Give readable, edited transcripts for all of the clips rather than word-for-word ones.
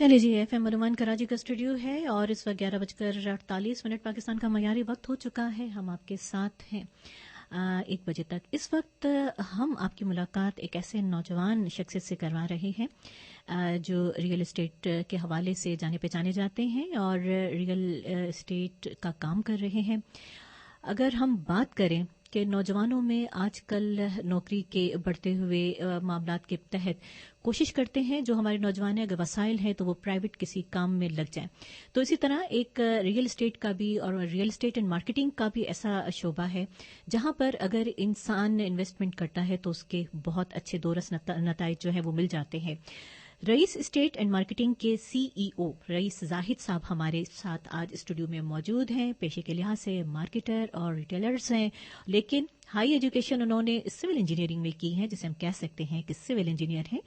چلیے جی FM مروان کراچی کا studio ہے اور اس وقت 11:48 پاکستان کا معیاری وقت ہو چکا ہے. ہم آپ کے ساتھ ہیں 1 بجے تک. اس وقت ہم آپ کی ملاقات ایک ایسے نوجوان شخصیت سے کروا رہے ہیں جو ریئل اسٹیٹ کے حوالے سے جانے پہچانے جاتے ہیں اور ریئل اسٹیٹ کا کام کر رہے ہیں. اگر ہم بات کریں کہ نوجوانوں میں آج کل نوکری کے بڑھتے ہوئے معاملات کے تحت کوشش کرتے ہیں جو ہمارے نوجوان ہیں اگر وسائل ہیں تو وہ پرائیویٹ کسی کام میں لگ جائیں. تو اسی طرح ایک ریئل اسٹیٹ کا بھی اور ریئل اسٹیٹ اینڈ مارکیٹنگ کا بھی ایسا شعبہ ہے جہاں پر اگر انسان انویسٹمنٹ کرتا ہے تو اس کے بہت اچھے دورس نتائج جو ہیں وہ مل جاتے ہیں. رئیس اسٹیٹ اینڈ مارکیٹنگ کے CEO رئیس زاہد صاحب ہمارے ساتھ آج اسٹوڈیو میں موجود ہیں. پیشے کے لحاظ سے مارکیٹر اور ریٹیلرز ہیں لیکن ہائی ایجوکیشن انہوں نے سول انجینئرنگ میں کی ہے جسے ہم کہہ سکتے ہیں کہ سول انجینئر ہیں.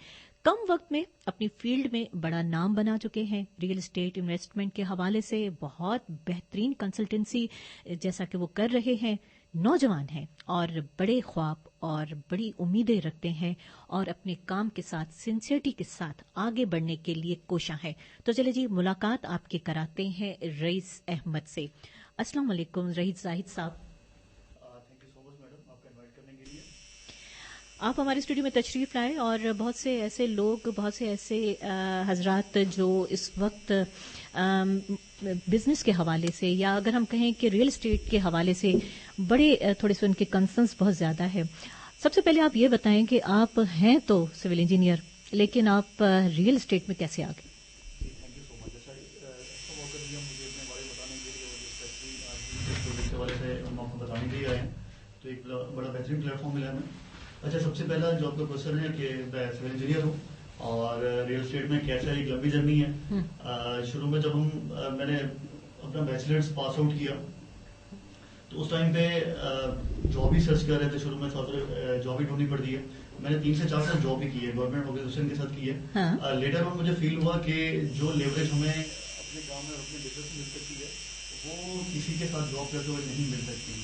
کم وقت میں اپنی فیلڈ میں بڑا نام بنا چکے ہیں. ریئل اسٹیٹ انویسٹمنٹ کے حوالے سے بہت بہترین کنسلٹنسی جیسا کہ وہ کر رہے ہیں. نوجوان ہیں اور بڑے خواب اور بڑی امیدیں رکھتے ہیں اور اپنے کام کے ساتھ سنسیئرٹی کے ساتھ آگے بڑھنے کے لیے کوشاں ہیں. تو چلے جی ملاقات آپ کے کراتے ہیں رئیس احمد سے. السلام علیکم رئیس زاہد صاحب. آپ ہمارے اسٹوڈیو میں تشریف لائے اور بہت سے ایسے لوگ بہت سے ایسے حضرات جو اس وقت بزنس کے حوالے سے یا اگر ہم کہیں کہ ریئل اسٹیٹ کے حوالے سے بڑے تھوڑے سے ان کے کنسرنس بہت زیادہ ہے. سب سے پہلے آپ یہ بتائیں کہ آپ ہیں تو سول انجینئر لیکن آپ ریئل اسٹیٹ میں کیسے آ گئے؟ تو ایک بڑا بہترین پلیٹ فارم ملا ہمیں. اچھا سب سے پہلا جو آپ کا کوشچن ہے کہ میں سول انجینئر ہوں اور ریئل اسٹیٹ میں کیسا ایک لمبی جرنی ہے. شروع میں جب میں نے اپنا بیچلرز پاس آؤٹ کیا تو اس ٹائم پہ جاب ہی سرچ کر رہے تھے. شروع میں جاب ہی ڈھونڈنی پڑتی ہے. میں نے 3 سے 4 سال جاب بھی کی ہے گورنمنٹ آرگنائزیشن کے ساتھ کی ہے. لیٹر آن مجھے فیل ہوا کہ جو لیوریج ہمیں اپنے کام میں اپنے بزنس میں مل سکتی ہے وہ کسی کے ساتھ جاب کرتے ہوئے نہیں مل سکتی.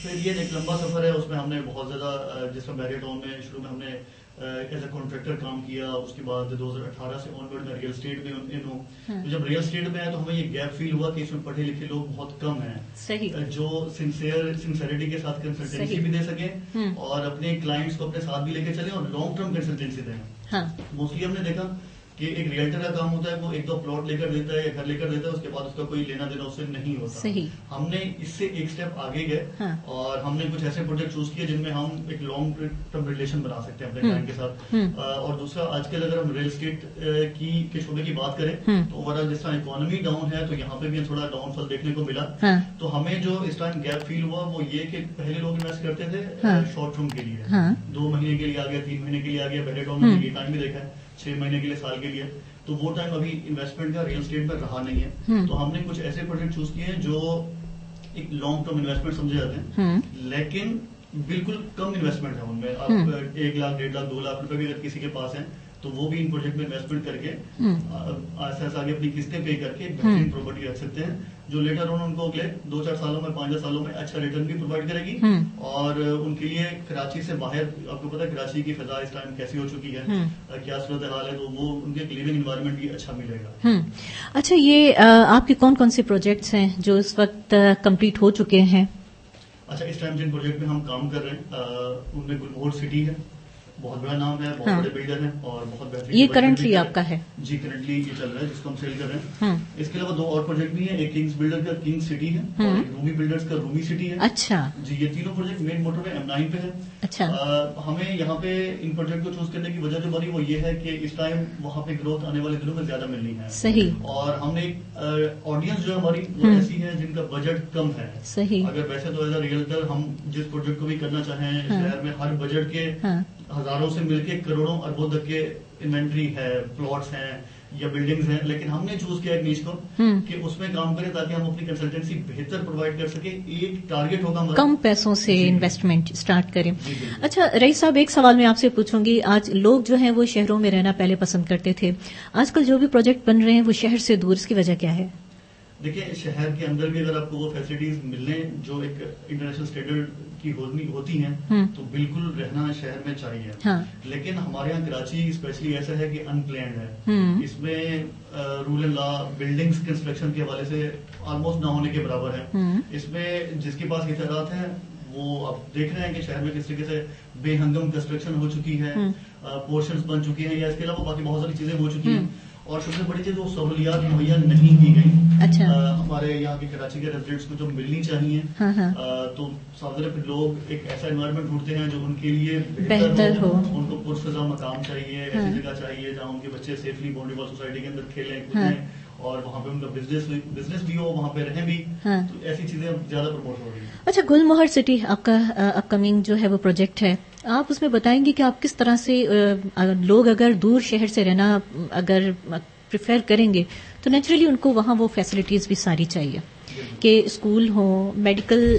پھر یہ ایک لمبا سفر ہے. اس میں ہم نے بہت زیادہ جس میں میری ٹاؤن میں شروع میں ہم نے ایز اے کانٹریکٹر کام کیا. اس کے بعد 2018 سے آن ورڈ میں ریئل اسٹیٹ میں ان ہوں. تو جب ریئل اسٹیٹ میں آیا تو ہمیں یہ گیپ فیل ہوا کہ اس میں پڑھے لکھے لوگ بہت کم ہیں جو سنسیئرٹی کے ساتھ کنسلٹنسی بھی دے سکیں اور اپنے کلائنٹس کو اپنے ساتھ بھی لے کے چلیں اور لانگ ٹرم کنسلٹنسی دیں. موسٹلی ہم نے دیکھا کہ ایک ریئلٹر کا کام ہوتا ہے وہ 1-2 پلاٹ لے کر دیتا ہے یا گھر لے کر دیتا ہے اس کے بعد اس کا کوئی لینا دینا اس سے نہیں ہوتا. ہم نے اس سے ایک اسٹیپ آگے گئے اور ہم نے کچھ ایسے پروجیکٹ چوز کیے جن میں ہم ایک لانگ ٹرم ریلیشن بنا سکتے ہیں اپنے کلائنٹ کے ساتھ. اور دوسرا آج کل اگر ہم ریئل اسٹیٹ کے شعبے کی بات کریں تو اوور آل جس طرح اکانومی ڈاؤن ہے تو یہاں پہ بھی تھوڑا ڈاؤن فال دیکھنے کو ملا. تو ہمیں جو اس ٹائم گیپ فیل ہوا وہ یہ کہ پہلے لوگ انویسٹ کرتے تھے شارٹ ٹرم کے لیے 2 مہینے کے لیے آ گیا 3 مہینے کے لیے آ گیا. پہلے ٹاؤن میں یہ ٹائم بھی دیکھا ہے 6 مہینے کے لیے سال کے لیے. تو وہ ٹائم ابھی انویسٹمنٹ کا ریئل اسٹیٹ پر رہا نہیں ہے. تو ہم نے کچھ ایسے پروجیکٹ چوز کیے ہیں جو ایک لانگ ٹرم انویسٹمنٹ سمجھے جاتے ہیں لیکن بالکل کم انویسٹمنٹ ہے ان میں. آپ 1 لاکھ 1.5 لاکھ 2 لاکھ روپے بھی اگر کسی کے پاس ہیں تو وہ بھی ان پروجیکٹ میں انویسٹمنٹ کر کے آہستہ آہستہ آگے اپنی قسطیں پے کر کے بہترین پراپرٹی رکھ سکتے ہیں جو لیٹر آن ان کو اگلے 2-4 سالوں میں 5-10 سالوں میں اچھا ریٹرن بھی پرووائڈ کرے گی. اور ان کے لیے کراچی سے باہر آپ کو پتا ہے کراچی کی فضا اس ٹائم کیسی ہو چکی ہے کیا صورتحال ہے تو وہ ان کے لیونگ انوائرمنٹ بھی اچھا ملے گا. اچھا یہ آپ کے کون کون سے پروجیکٹس ہیں جو اس وقت کمپلیٹ ہو چکے ہیں؟ اچھا اس ٹائم جن پروجیکٹ میں ہم کام کر رہے ہیں ان میں گلمور سٹی ہے بہت بڑا نام ہے بہت بڑے بلڈر ہیں اور بہت بہترین. یہ کرنٹلی آپ کا ہے؟ جی کرنٹلی یہ چل رہا ہے جس کو ہم سیل کر رہے ہیں. اس کے علاوہ 2 اور پروجیکٹ بھی ہیں. ایک کنگز بلڈر کا کنگ سٹی ہے اور ایک رومی بلڈرز کا رومی سٹی ہے. اچھا جی یہ تینوں پروجیکٹ مین موٹر وے M9 پہ ہے. اچھا ہمیں یہاں پہ ان پروجیکٹ کو چوز کرنے کی وجہ جو بنی وہ یہ ہے کہ اس ٹائم وہاں پہ گروتھ آنے والے دنوں میں زیادہ ملنی ہے. صحیح. اور ہم نے ایک آڈینس جو ہماری وہ ایسی ہے جن کا بجٹ کم ہے. صحیح. اگر ویسے تو ایز اے ریئلٹر ہم جس پروجیکٹ کو بھی کرنا چاہیں شہر میں ہر بجٹ کے ہزاروں سے مل کے کروڑوں اربوں تک کے انوینٹری ہے پلاٹس ہیں یا بلڈنگز ہیں لیکن ہم نے چوز کیا ایک نیش کو کہ اس میں کام کریں تاکہ ہم اپنی کنسلٹنسی بہتر پرووائڈ کر سکیں. ایک ٹارگیٹ ہوگا کم پیسوں سے انویسٹمنٹ اسٹارٹ کریں. اچھا رئیس صاحب ایک سوال میں آپ سے پوچھوں گی. آج لوگ جو ہیں وہ شہروں میں رہنا پہلے پسند کرتے تھے. آج کل جو بھی پروجیکٹ بن رہے ہیں وہ شہر سے دور. اس کی وجہ کیا ہے؟ دیکھیں شہر کے اندر بھی اگر آپ کو وہ فیسلٹیز ملیں جو ایک انٹرنیشنل اسٹینڈرڈ کی ہوتی ہیں تو بالکل رہنا شہر میں چاہیے. لیکن ہمارے یہاں کراچی اسپیشلی ایسا ہے کہ ان پلانڈ ہے. اس میں rule and law buildings construction کے حوالے سے آلموسٹ نہ ہونے کے برابر ہے. اس میں جس کے پاس اختیارات ہیں وہ آپ دیکھ رہے ہیں کہ شہر میں کس طریقے سے بے ہنگم کنسٹرکشن ہو چکی ہے, پورشنز بن چکے ہیں, یا اس کے علاوہ باقی بہت ساری چیزیں ہو چکی ہیں. اور سب سے بڑی چیز وہ سہولیات مہیا نہیں کی گئی. ہمارے یہاں کے کراچی کے ریزیڈنٹس کو جو ملنی چاہیے, تو ساتھ پھر لوگ ایک ایسا انوائرمنٹ ڈھونڈتے ہیں جو ان کے لیے بہتر ہو. ان کو پرفضا مقام چاہیے, ایسی جگہ چاہیے جہاں ان کے بچے سیفلی باؤنڈری بال سوسائٹی کے اندر کھیلیں کودیں, اور وہاں پہ ان کا بزنس بھی ہو, وہاں پہ رہیں بھی. تو ایسی چیزیں زیادہ پروموٹ ہو رہی ہیں. اچھا, گل مہر سٹی آپ کا اپ کمنگ جو ہے وہ پروجیکٹ ہے, آپ اس میں بتائیں گے کہ آپ کس طرح سے لوگ اگر دور شہر سے رہنا اگر پریفر کریں گے تو نیچرلی ان کو وہاں وہ فیسلٹیز بھی ساری چاہیے کہ اسکول ہو, میڈیکل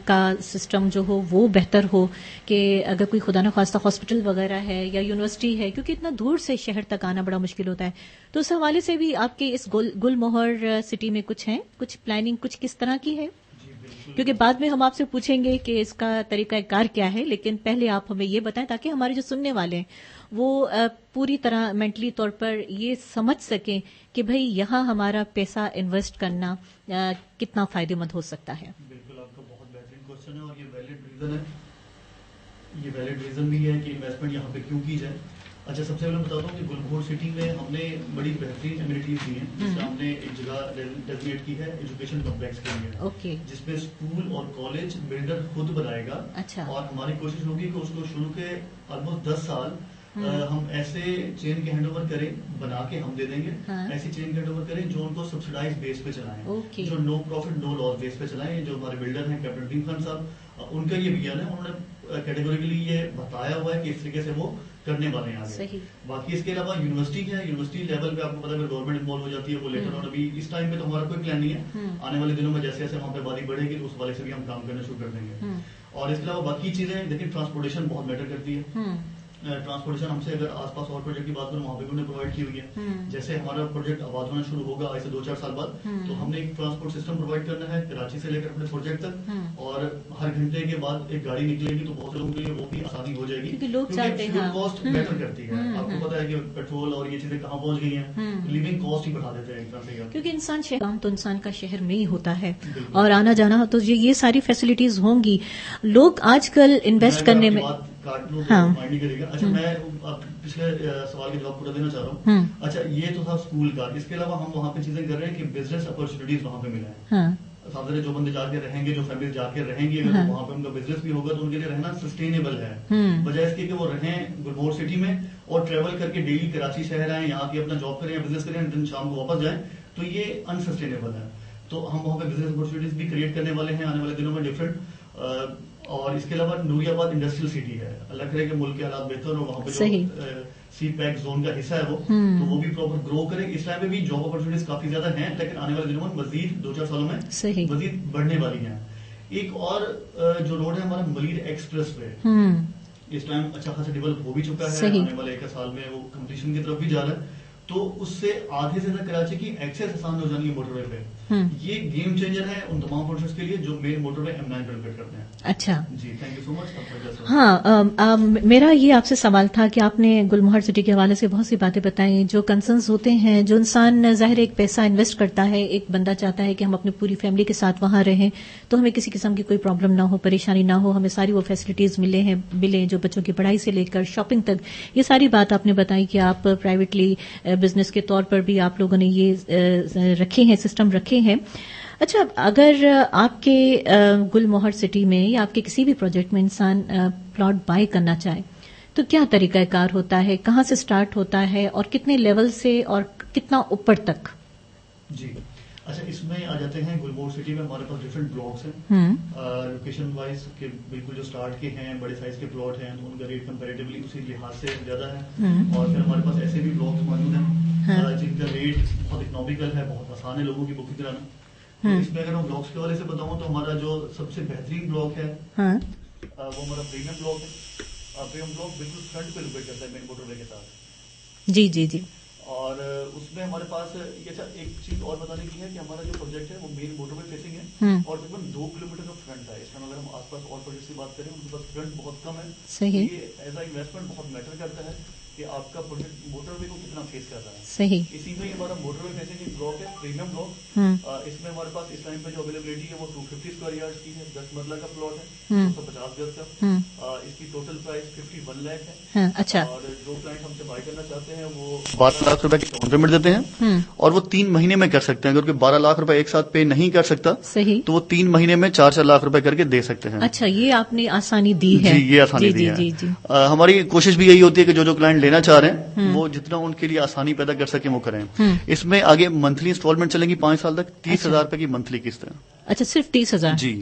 کا سسٹم جو ہو وہ بہتر ہو, کہ اگر کوئی خدا نخواستہ ہاسپٹل وغیرہ ہے یا یونیورسٹی ہے, کیونکہ اتنا دور سے شہر تک آنا بڑا مشکل ہوتا ہے. تو اس حوالے سے بھی آپ کے اس گل مہر سٹی میں کچھ ہیں, کچھ پلاننگ کچھ کس طرح کی ہے؟ کیونکہ بعد میں ہم آپ سے پوچھیں گے کہ اس کا طریقہ کار کیا ہے, لیکن پہلے آپ ہمیں یہ بتائیں تاکہ ہمارے جو سننے والے ہیں وہ پوری طرح مینٹلی طور پر یہ سمجھ سکیں کہ بھئی یہاں ہمارا پیسہ انویسٹ کرنا کتنا فائدہ مند ہو سکتا ہے. بالکل, آپ کا بہت بہترین کوشچن ہے اور یہ ویلڈ ریزن ہے. یہ ویلڈ ریزن بھی ہے کہ انویسٹمنٹ یہاں پہ کیوں کی جائے. اچھا, سب سے پہلے بتاتا ہوں کہ گل مہر سٹی میں ہم نے بڑی بہترین ایمینٹیز دی ہیں. جس میں ہم نے ایک جگہ ڈیزیگنیٹ کی ہے ایجوکیشن کمپلیکس کے لیے, جس میں اسکول اور کالج بلڈر خود بنائے گا. اور ہماری کوشش ہوگی کہ اس کو شروع کے آلموسٹ 10 سال ہم ایسے چین کے ہینڈ اوور کریں, بنا کے ہم دے دیں گے. ایسی چین کے ہینڈ اوور کریں جو ان کو سبسڈائز بیس پہ چلائیں, جو نو پروفٹ نو لاس بیس پہ چلائیں. جو ہمارے بلڈر ہیں کیپٹن ڈیم خان صاحب, ان کا یہ ویژن ہے, انہوں نے کیٹیگوریکلی یہ بتایا ہوا ہے کہ اس طریقے سے وہ کرنے والے ہیں آگے. باقی اس کے علاوہ یونیورسٹی ہے, یونیورسٹی لیول پہ آپ کو پتا ہے گورنمنٹ انوالو ہو جاتی ہے, وہ لیٹر آن. ابھی اس ٹائم پہ تو ہمارا کوئی پلان نہیں ہے. آنے والے دنوں میں جیسے جیسے وہاں پہ آبادی بڑھے گی تو اس والے سے بھی ہم کام کرنا شروع کر دیں گے. اور اس کے علاوہ باقی چیزیں دیکھیں, ٹرانسپورٹیشن بہت میٹر کرتی ہے. ٹرانسپورٹیشن ہم سے اگر آس پاس اور پروجیکٹ کی بات کریں وہاں پہ بھی انہوں نے پرووائڈ کی ہوئی ہے. جیسے ہمارا پروجیکٹ آباد ہونا شروع ہوگا آج سے 2-4 سال بعد, تو ہم نے ایک ٹرانسپورٹ سسٹم پرووائڈ کرنا ہے کراچی سے لے کر اپنے پروجیکٹ تک. اور ہر گھنٹے کے بعد ایک گاڑی نکلے گی تو بہت سے لوگوں کے لیے وہ بھی آسانی ہو جائے گی, کیونکہ فیول کاسٹ میٹر کرتی ہے. آپ کو پتا ہے کہ پیٹرول اور یہ چیزیں کہاں پہنچ گئی ہیں, لیونگ کاسٹ ہی بڑھا دیتے ہیں ایک طرح سے. کیونکہ انسان شہر تو انسان کا شہر میں ہی ہوتا ہے, اور آنا جانا تو یہ ساری فیسلٹیز ہوں گی. لوگ آج کل انویسٹ کرنے میں کاٹ لوں تو مائنڈ نہیں کرے گا. اچھا, میں پچھلے سوال کا جواب پورا دینا چاہ رہا ہوں. اچھا, یہ تو تھا اسکول کا. اس کے علاوہ ہم وہاں پہ چیزیں کر رہے ہیں کہ بزنس اپرچونیٹیز وہاں پہ ملیں. سامنے جو بندے جا کے رہیں گے, جو فیملیز جا کے رہیں گی, اگر وہاں پہ ان کا بزنس بھی ہوگا تو ان کے لیے رہنا سسٹینیبل ہے, بجائے اس کے کہ وہ رہیں گل مہر سٹی میں اور ٹریول کر کے ڈیلی کراچی شہر آئیں, یہاں کے اپنا جاب کریں یا بزنس کریں, دن شام کو واپس جائیں, تو یہ انسسٹینیبل ہے. تو ہم وہاں پہ بزنس اپرچونیٹیز بھی کریٹ کرنے والے ہیں آنے والے دنوں میں ڈفرنٹ. اور اس کے علاوہ نوری آباد انڈسٹریل سٹی ہے. اللہ کرے کہ ملک کے حالات بہتر ہو, وہاں پہ جو سی پیک زون کا حصہ ہے وہ تو بھی پراپر گرو کرے. اس ٹائم پہ بھی جاب اپرچونیٹیز کافی زیادہ ہیں, لیکن آنے والے دنوں میں مزید 2-4 سالوں میں مزید بڑھنے والی ہیں. ایک اور جو روڈ ہے ہمارا ملیر ایکسپریس وے, اس ٹائم اچھا خاصا ڈیولپ ہو بھی چکا ہے. آنے والے 1 سال میں وہ کمپلیشن کی طرف بھی جا رہا ہے, تو اس سے آدھے سے زیادہ کراچی کی ایکسیس آسان ہو جانی ہے موٹر وے پہ. یہ گیم چینجر ہے ان تمام پروجیکٹس کے لیے جو مین موٹر وے M9 پہ لوکیٹ کرتے ہیں. اچھا جی, تھینک یو سو مچ. ہاں, میرا یہ آپ سے سوال تھا کہ آپ نے گل مہر سٹی کے حوالے سے بہت سی باتیں بتائیں جو کنسرنز ہوتے ہیں. جو انسان ظاہر ایک پیسہ انویسٹ کرتا ہے, ایک بندہ چاہتا ہے کہ ہم اپنی پوری فیملی کے ساتھ وہاں رہیں تو ہمیں کسی قسم کی کوئی پرابلم نہ ہو, پریشانی نہ ہو, ہمیں ساری وہ فیسلٹیز ملیں جو بچوں کی پڑھائی سے لے کر شاپنگ تک. یہ ساری بات آپ نے بتائی کہ آپ پرائیویٹلی بزنس کے طور پر بھی آپ لوگوں نے یہ رکھے ہیں, سسٹم رکھے ہیں. اچھا, اگر آپ کے گل مہر سٹی میں یا آپ کے کسی بھی پروجیکٹ میں انسان پلاٹ بائی کرنا چاہے تو کیا طریقہ کار ہوتا ہے, کہاں سے سٹارٹ ہوتا ہے اور کتنے لیول سے اور کتنا اوپر تک؟ جی, اچھا, اس میں آ جاتے ہیں گل مہر سٹی میں ہمارے پاس ڈفرینٹ بلاکس ہیں لوکیشن وائز کہ بالکل جو سٹارٹ کے ہیں بڑے سائز کے پلاٹ ہیں تو ان کا ریٹ کمپیریٹیولی اسی لحاظ سے زیادہ ہے. اور پھر ہمارے پاس ایسے بھی بلاکس موجود ہیں جن کا ریٹ بہت اکنامیکل ہے, بہت آسان ہے لوگوں کی بکنگ کرانا. اس میں اگر میں بلاکس کے حوالے سے بتاؤں تو ہمارا جو سب سے بہترین بلاک ہے وہ ہمارا پریمیم بلاک ہے. پریمیم بلاک بالکل فرنٹ پہ لوکیٹ کرتا ہے مین موٹر وے کے ساتھ. جی جی جی. اور اس میں ہمارے پاس یہ اچھا ایک چیز اور بتانے کی ہے کہ ہمارا جو پروجیکٹ ہے وہ مین موٹر وے فیسنگ ہے اور تقریباً 2 کلومیٹر کا فرنٹ ہے. اس میں اگر ہم آس پاس اور پروجیکٹس کی بات کریں ان کے پاس فرنٹ بہت کم ہے. صحیح. یہ ایز اے انویسٹمنٹ بہت میٹر کرتا ہے کہ آپ کا پروجیکٹ موٹر وے کو کتنا فیس کر رہا ہے. صحیح. اسی میں ہمارا موٹر وے فیسنگ ایک بلاک ہے, پریمیم بلاک. اس میں ہمارے پاس اس ٹائم پہ جو اویلیبلٹی ہے وہ 250 اسکوائر یارڈ کی ہے. 10 مرلہ کا پلاٹ ہے, 250 گز کا. اس کی ٹوٹل پرائس 51 لاکھ ہے. اچھا. اور جو کلائنٹ ہم سے بائی کرنا چاہتے ہیں وہ 12 لاکھ روپے کی ڈاؤن پیمنٹ دیتے ہیں اور وہ 3 مہینے میں کر سکتے ہیں. اگر کوئی 12 لاکھ روپے ایک ساتھ پے نہیں کر سکتا صحیح تو وہ 3 مہینے میں 4 لاکھ روپے کر کے دے سکتے ہیں. اچھا, یہ آپ نے آسانی دی ہے. جی, یہ آسانی دی ہے. ہماری کوشش بھی یہی ہوتی ہے کہ جو کلائنٹ لینا چاہ رہے ہیں وہ جتنا ان کے لیے آسانی پیدا کر سکیں وہ کریں. اس میں آگے منتھلی انسٹالمنٹ چلیں گی 5 سال تک. 30,000 روپے کی منتھلی قسط ہے. اچھا, صرف 30,000. جی,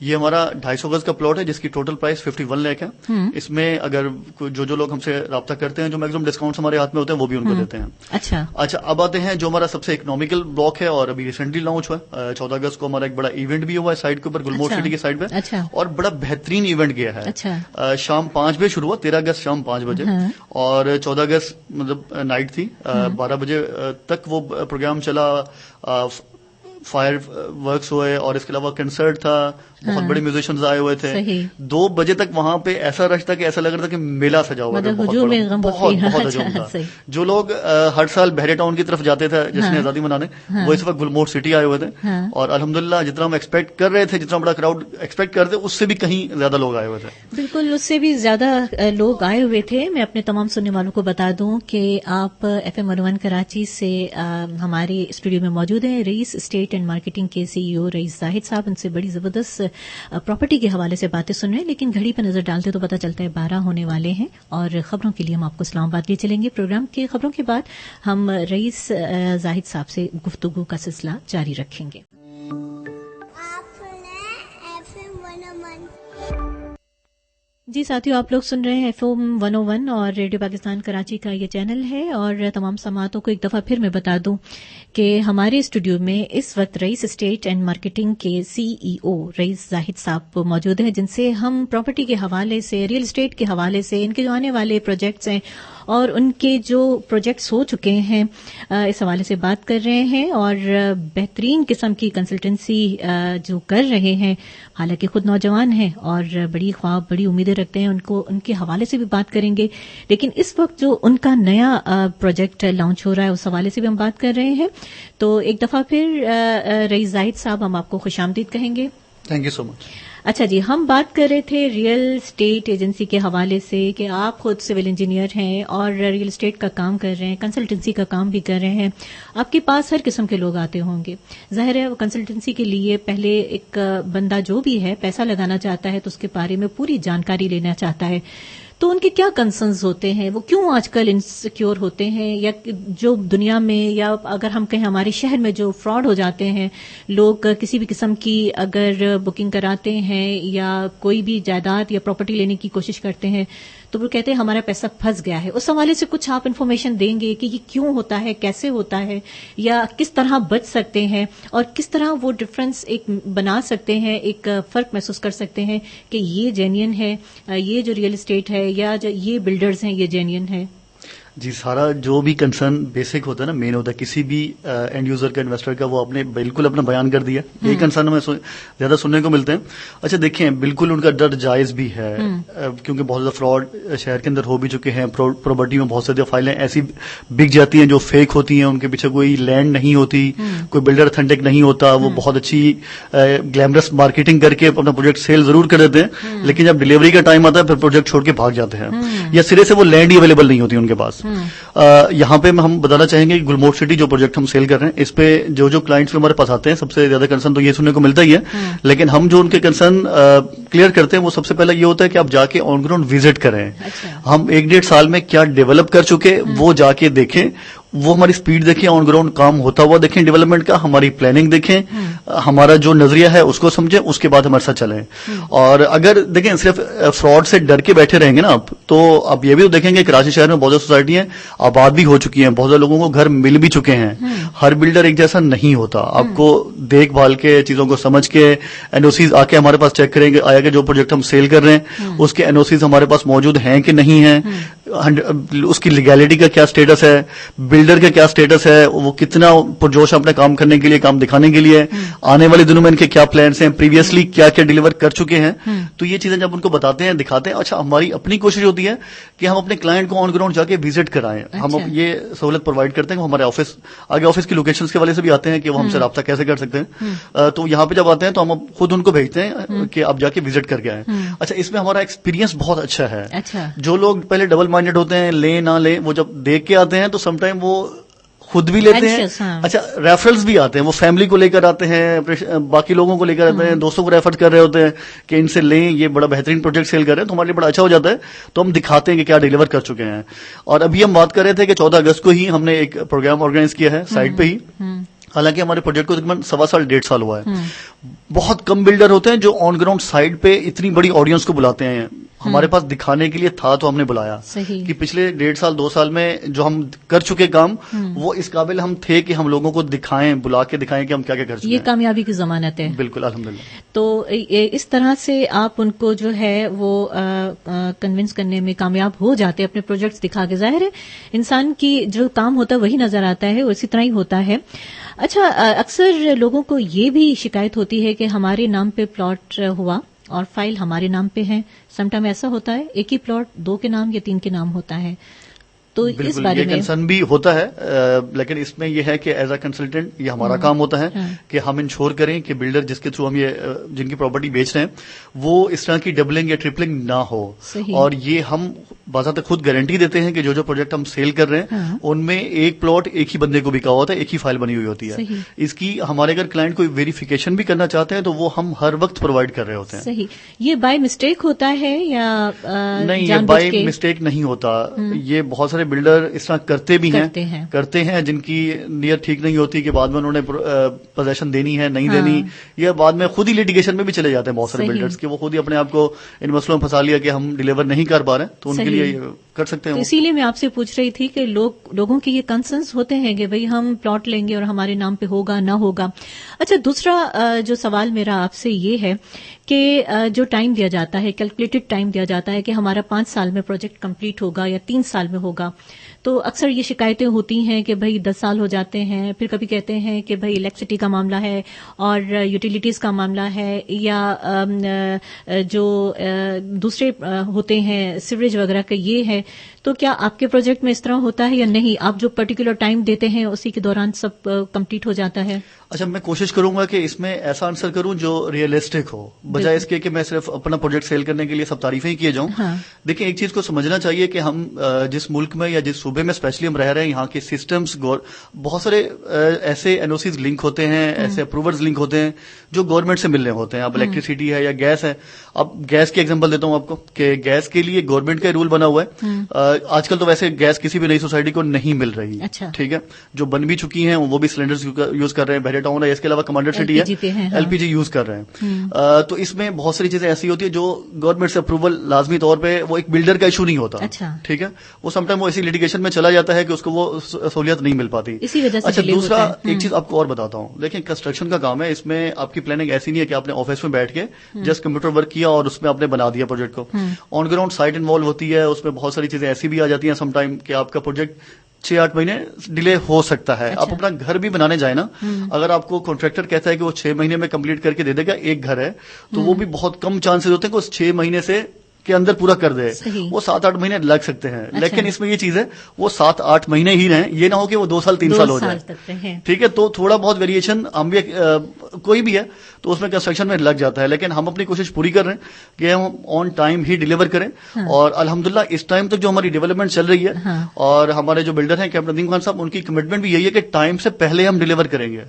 یہ ہمارا 250 گز کا پلاٹ ہے جس کی ٹوٹل پرائس 51 لاکھ ہے. اس میں اگر جو لوگ ہم سے رابطہ کرتے ہیں جو میکسیمم ڈسکاؤنٹس ہمارے ہاتھ میں ہوتے ہیں وہ بھی ان کو دیتے ہیں. اچھا, اب آتے ہیں جو ہمارا سب سے اکنامیکل بلاک ہے اور ابھی ریسنٹلی لانچ ہوا ہے. 14 اگست کو ہمارا ایک بڑا ایونٹ بھی ہوا ہے سائٹ کے اوپر گلمور سٹی کی سائٹ پہ اور بڑا بہترین ایونٹ گیا ہے. شام 5 بجے شروع ہوا, 13 اگست شام 5 بجے اور 14 اگست مطلب نائٹ تھی, 12 بجے تک وہ پروگرام چلا. فائر ورکس ہوئے اور اس کے علاوہ کنسرٹ تھا, بہت بڑے میوزیشنز آئے ہوئے تھے. 2 بجے تک وہاں پہ ایسا رش تھا کہ ایسا لگ رہا تھا کہ میلہ سجا ہوا ہے. بہت ہجوم تھا. جو لوگ ہر سال بحر ٹاؤن کی طرف جاتے تھے جس نے آزادی منانے, وہ اس وقت گلمور سٹی آئے ہوئے تھے اور الحمدللہ جتنا ہم ایکسپیکٹ کر رہے تھے, جتنا بڑا کراؤڈ ایکسپیکٹ کرتے اس سے بھی کہیں زیادہ لوگ آئے ہوئے تھے. بالکل, اس سے بھی زیادہ لوگ آئے ہوئے تھے. میں اپنے تمام سننے والوں کو بتا دوں کہ آپ FM 101 کراچی سے ہمارے اسٹوڈیو میں موجود ہیں رئیس اسٹیٹ اینڈ مارکیٹنگ کے CEO رئیس زاہد صاحب. ان سے بڑی زبردست پراپرٹی کے حوالے سے باتیں سن رہے ہیں, لیکن گھڑی پہ نظر ڈالتے تو پتہ چلتا ہے 12 ہونے والے ہیں اور خبروں کے لیے ہم آپ کو اسلام آباد لے چلیں گے. پروگرام کی خبروں کے بعد ہم رئیس زاہد صاحب سے گفتگو کا سلسلہ جاری رکھیں گے. جی ساتھیو, آپ لوگ سن رہے ہیں FM 101 اور ریڈیو پاکستان کراچی کا یہ چینل ہے. اور تمام سماعتوں کو ایک دفعہ پھر میں بتا دوں کہ ہمارے اسٹوڈیو میں اس وقت رئیس اسٹیٹ اینڈ مارکیٹنگ کے CEO رئیس زاہد صاحب موجود ہیں, جن سے ہم پراپرٹی کے حوالے سے, ریئل اسٹیٹ کے حوالے سے, ان کے جو آنے والے پروجیکٹس ہیں اور ان کے جو پروجیکٹس ہو چکے ہیں اس حوالے سے بات کر رہے ہیں اور بہترین قسم کی کنسلٹنسی جو کر رہے ہیں. حالانکہ خود نوجوان ہیں اور بڑی خواب, بڑی امیدیں رکھتے ہیں, ان کے حوالے سے بھی بات کریں گے. لیکن اس وقت جو ان کا نیا پروجیکٹ لانچ ہو رہا ہے اس حوالے سے بھی ہم بات کر رہے ہیں. تو ایک دفعہ پھر رئیس زاہد صاحب ہم آپ کو خوش آمدید کہیں گے. تھینک یو سو مچ. اچھا جی, ہم بات کر رہے تھے ریئل اسٹیٹ ایجنسی کے حوالے سے کہ آپ خود سول انجینئر ہیں اور ریئل اسٹیٹ کا کام کر رہے ہیں, کنسلٹنسی کا کام بھی کر رہے ہیں. آپ کے پاس ہر قسم کے لوگ آتے ہوں گے. ظاہر ہے کنسلٹنسی کے لیے پہلے ایک بندہ جو بھی ہے پیسہ لگانا چاہتا ہے تو اس کے بارے میں پوری جانکاری لینا چاہتا ہے. تو ان کے کیا کنسرنز ہوتے ہیں, وہ کیوں آج کل انسیکیور ہوتے ہیں, یا جو دنیا میں یا اگر ہم کہیں ہمارے شہر میں جو فراڈ ہو جاتے ہیں, لوگ کسی بھی قسم کی اگر بکنگ کراتے ہیں یا کوئی بھی جائیداد یا پراپرٹی لینے کی کوشش کرتے ہیں تو وہ کہتے ہیں ہمارا پیسہ پھنس گیا ہے. اس حوالے سے کچھ آپ انفارمیشن دیں گے کہ یہ کیوں ہوتا ہے, کیسے ہوتا ہے, یا کس طرح بچ سکتے ہیں اور کس طرح وہ ڈفرنس ایک بنا سکتے ہیں, ایک فرق محسوس کر سکتے ہیں کہ یہ جینین ہے, یہ جو ریئل اسٹیٹ ہے یا جو یہ بلڈرز ہیں یہ جینین ہے. جی, سارا جو بھی کنسرن بیسک ہوتا ہے نا, مین ہوتا ہے کسی بھی اینڈ یوزر کا, انویسٹر کا, وہ اپنے بالکل اپنا بیان کر دیا. یہی کنسرن ہمیں زیادہ سننے کو ملتے ہیں. اچھا دیکھیں, بالکل ان کا ڈر جائز بھی ہے کیونکہ بہت زیادہ فراڈ شہر کے اندر ہو بھی چکے ہیں. پراپرٹی میں بہت زیادہ فائلیں ایسی بک جاتی ہیں جو فیک ہوتی ہیں, ان کے پیچھے کوئی لینڈ نہیں ہوتی, کوئی بلڈر اتھینٹک نہیں ہوتا. وہ بہت اچھی گلیمرس مارکیٹنگ کر کے اپنا پروجیکٹ سیل ضرور کر دیتے ہیں, لیکن جب ڈلیوری کا ٹائم آتا ہے پھر پروجیکٹ چھوڑ کے بھاگ جاتے ہیں, یا سرے سے وہ لینڈ ہی اویلیبل نہیں ہوتی ان کے پاس. یہاں پہ ہم بتانا چاہیں گے کہ گلمور سٹی جو پروجیکٹ ہم سیل کر رہے ہیں, اس پہ جو کلائنٹس ہمارے پاس آتے ہیں سب سے زیادہ کنسرن تو یہ سننے کو ملتا ہی ہے, لیکن ہم جو ان کے کنسرن کلیئر کرتے ہیں وہ سب سے پہلے یہ ہوتا ہے کہ آپ جا کے آن گراؤنڈ وزٹ کریں. ہم 1-1.5 سال میں کیا ڈیولپ کر چکے وہ جا کے دیکھیں, وہ ہماری سپیڈ دیکھیں, آن گراؤنڈ کام ہوتا ہوا دیکھیں ڈیولپمنٹ کا, ہماری پلاننگ دیکھیں, ہمارا جو نظریہ ہے اس کو سمجھیں, اس کے بعد ہمارے ساتھ چلیں. اور اگر دیکھیں صرف فراڈ سے ڈر کے بیٹھے رہیں گے نا آپ, تو آپ یہ بھی تو دیکھیں گے کراچی شہر میں بہت زیادہ سوسائٹی ہیں آباد بھی ہو چکی ہیں, بہت زیادہ لوگوں کو گھر مل بھی چکے ہیں. ہر بلڈر ایک جیسا نہیں ہوتا. آپ کو دیکھ بھال کے, چیزوں کو سمجھ کے, NOCs آ کے ہمارے پاس چیک کریں گے آیا کہ جو پروجیکٹ ہم سیل کر رہے ہیں اس کے NOCs ہمارے پاس موجود ہیں کہ نہیں ہیں. اس کی لیگیلٹی کا کیا سٹیٹس ہے, بلڈر کا کیا سٹیٹس ہے, وہ کتنا پرجوش اپنے کام کرنے کے لیے, کام دکھانے کے لیے, آنے والے دنوں میں ان کے کیا پلانس ہیں, پریویسلی کیا کیا ڈیلیور کر چکے ہیں. تو یہ چیزیں جب ان کو بتاتے ہیں, دکھاتے ہیں, اچھا ہماری اپنی کوشش ہوتی ہے کہ ہم اپنے کلائنٹ کو آن گراؤنڈ جا کے وزٹ کرائیں. ہم یہ سہولت پرووائڈ کرتے ہیں کہ ہمارے آفس کی لوکیشنز کے والے سے بھی آتے ہیں کہ وہ ہم سے رابطہ کیسے کر سکتے ہیں. تو یہاں پہ جب آتے ہیں تو ہم خود ان کو بھیجتے ہیں کہ آپ جا کے وزٹ کر کے آئیں. اچھا اس میں ہمارا ایکسپیرینس بہت اچھا ہے. جو لوگ پہلے ڈبل مائنڈیڈ ہوتے ہیں, لیں نہ لیں, وہ جب دیکھ کے آتے ہیں تو سم ٹائم وہ خود بھی لیتے ہیں. اچھا ریفرلس بھی آتے ہیں, وہ فیملی کو لے کر آتے ہیں, باقی لوگوں کو لے کر آتے ہیں, دوستوں کو ریفر کر رہے ہوتے ہیں کہ ان سے لیں, یہ بڑا بہترین پروجیکٹ سیل کر رہے ہیں, تو ہمارے لیے بڑا اچھا ہو جاتا ہے. تو ہم دکھاتے ہیں کہ کیا ڈیلیور کر چکے ہیں. اور ابھی ہم بات کر رہے تھے کہ 14 اگست کو ہی ہم نے ایک پروگرام آرگنائز کیا ہے سائٹ پہ ہی. حالانکہ ہمارے پروجیکٹ کو تقریباً 1.25 سال 1.5 سال ہوا ہے. بہت کم بلڈر ہوتے ہیں جو آن گراؤنڈ سائٹ پہ اتنی بڑی آڈینس کو بلاتے ہیں. ہمارے پاس دکھانے کے لیے تھا تو ہم نے بلایا کہ پچھلے 1.5 سال 2 سال میں جو ہم کر چکے کام, وہ اس قابل ہم تھے کہ ہم لوگوں کو دکھائیں, بلا کے دکھائیں کہ ہم کیا کیا کر چکے ہیں. یہ کامیابی کی ضمانت ہے. بالکل الحمدللہ. تو اس طرح سے آپ ان کو جو ہے وہ کنونس کرنے میں کامیاب ہو جاتے ہیں اپنے پروجیکٹس دکھا کے. ظاہر ہے انسان کی جو کام ہوتا ہے وہی نظر آتا ہے, اسی طرح ہی ہوتا ہے. اچھا اکثر لوگوں کو یہ بھی شکایت ہوتی ہے کہ ہمارے نام پہ پلاٹ ہوا اور فائل ہمارے نام پہ ہے. سم ٹائم ایسا ہوتا ہے ایک ہی پلاٹ 2 کے نام یا 3 کے نام ہوتا ہے. تو اس بارے میں کنسرن بھی ہوتا ہے, لیکن اس میں یہ ہے کہ ایز اے کنسلٹنٹ یہ ہمارا کام ہوتا ہے کہ ہم انشور کریں کہ بلڈر جس کے تھرو ہم یہ جن کی پراپرٹی بیچ رہے ہیں وہ اس طرح کی ڈبلنگ یا ٹرپلنگ نہ ہو. اور یہ ہم باضابطہ خود گارنٹی دیتے ہیں کہ جو پروجیکٹ ہم سیل کر رہے ہیں ان میں ایک پلاٹ ایک ہی بندے کو بکا ہوا ہوتا ہے, ایک ہی فائل بنی ہوئی ہوتی ہے. اس کی ہمارے اگر کلائنٹ کوئی ویریفیکیشن بھی کرنا چاہتے ہیں تو وہ ہم ہر وقت پرووائڈ کر رہے ہوتے ہیں. صحیح. یہ بائی مسٹیک ہوتا ہے یا نہیں؟ یہ بائی مسٹیک نہیں ہوتا. یہ بہت سارے بلڈر اس طرح کرتے بھی ہیں جن کی نیت ٹھیک نہیں ہوتی کہ بعد میں انہوں نے پوزیشن دینی ہے نہیں دینی, یا بعد میں خود ہی لیٹیگیشن میں بھی چلے جاتے ہیں بہت سارے بلڈرز کہ وہ خود ہی اپنے آپ کو ان مسئلوں میں پھنسا لیا کہ ہم ڈیلیور نہیں کر پا رہے ہیں, تو ان کے لیے کر سکتے ہیں. اسی لیے میں آپ سے پوچھ رہی تھی کہ لوگوں کے یہ کنسرنس ہوتے ہیں کہ بھئی ہم پلاٹ لیں گے اور ہمارے نام پہ ہوگا نہ ہوگا. اچھا دوسرا جو سوال میرا آپ سے یہ ہے کہ جو ٹائم دیا جاتا ہے, کیلکولیٹڈ ٹائم دیا جاتا ہے کہ ہمارا 5 سال میں پروجیکٹ کمپلیٹ ہوگا یا 3 سال میں ہوگا, تو اکثر یہ شکایتیں ہوتی ہیں کہ بھئی 10 سال ہو جاتے ہیں. پھر کبھی کہتے ہیں کہ بھئی الیکٹریسٹی کا معاملہ ہے اور یوٹیلیٹیز کا معاملہ ہے, یا جو دوسرے ہوتے ہیں سیوریج وغیرہ کا یہ ہے. تو کیا آپ کے پروجیکٹ میں اس طرح ہوتا ہے یا نہیں؟ آپ جو پرٹیکولر ٹائم دیتے ہیں اسی کے دوران سب کمپلیٹ ہو جاتا ہے؟ اچھا میں کوشش کروں گا کہ اس میں ایسا آنسر کروں جو ریئلسٹک ہو, بجائے اس کے کہ میں صرف اپنا پروجیکٹ سیل کرنے کے لیے سب تعریفیں ہی کیے جاؤں. دیکھیں ایک چیز کو سمجھنا چاہیے کہ ہم جس ملک میں یا جس صوبے میں اسپیشلی ہم رہ رہے ہیں, یہاں کے سسٹمز بہت سارے ایسے این او سیز لنک ہوتے ہیں, ایسے اپروورز لنک ہوتے ہیں جو گورنمنٹ سے ملنے ہوتے ہیں. اب الیکٹریسٹی ہے یا گیس ہے, اب گیس کی ایگزامپل دیتا ہوں آپ کو کہ گیس کے لیے گورنمنٹ کا رول بنا ہوا ہے. آج کل تو ویسے گیس کسی بھی نئی سوسائٹی کو نہیں مل رہی, ٹھیک ہے, جو بن بھی چکی ہیں وہ بھی سلنڈرز یوز کر رہے ہیں. بحیرہ ٹاؤن ہے, اس کے علاوہ کمانڈر سٹی ہے, ایل پی جی یوز کر رہے ہیں. تو اس میں بہت ساری چیزیں ایسی ہوتی ہیں جو گورنمنٹ سے اپروول لازمی طور پہ وہ ایک بلڈر کا ایشو نہیں ہوتا, ٹھیک ہے, وہ سم ٹائم وہ ایسی لیٹیگیشن میں چلا جاتا ہے کہ اس کو وہ سہولیت نہیں مل پاتی. اچھا دوسرا ایک چیز آپ کو اور بتاتا ہوں, دیکھیں کنسٹرکشن کا کام ہے, اس میں آپ کی پلاننگ ایسی نہیں ہے کہ آپ نے آفس میں بیٹھ کے جسٹ کمپیوٹر ورک کیا اور اس میں آپ نے بنا دیا پروجیکٹ کو. آن گراؤنڈ سائٹ انوالو ہوتی ہے, اس میں بہت ساری چیزیں ایسی بھی آ جاتی ہیں سم ٹائم کہ آپ کا پروجیکٹ 6-8 مہینے ڈیلے ہو سکتا ہے. آپ اپنا گھر بھی بنانے جائیں نا, اگر آپ کو کانٹریکٹر کہتا ہے کہ وہ 6 مہینے میں کمپلیٹ کر کے دے دے گا, ایک گھر ہے تو وہ بھی بہت کم چانسز ہوتے ہیں کہ اس 6 مہینے سے کے اندر پورا کر دے, وہ 7-8 مہینے لگ سکتے ہیں. لیکن اس میں یہ چیز ہے وہ 7-8 مہینے ہی رہیں, یہ نہ ہو کہ وہ 2 سال 3 سال ہو جائے, ٹھیک ہے. تو تھوڑا بہت ویریشن ہم بھی کوئی بھی ہے تو اس میں کنسٹرکشن میں لگ جاتا ہے, لیکن ہم اپنی کوشش پوری کر رہے ہیں کہ ہم آن ٹائم ہی ڈیلیور کریں. اور الحمدللہ اس ٹائم تک جو ہماری ڈیولپمنٹ چل رہی ہے اور ہمارے جو بلڈر ہیں کیپٹن ندیم خان صاحب, ان کی کمٹمنٹ بھی یہی ہے کہ ٹائم سے پہلے ہم ڈیلیور کریں گے.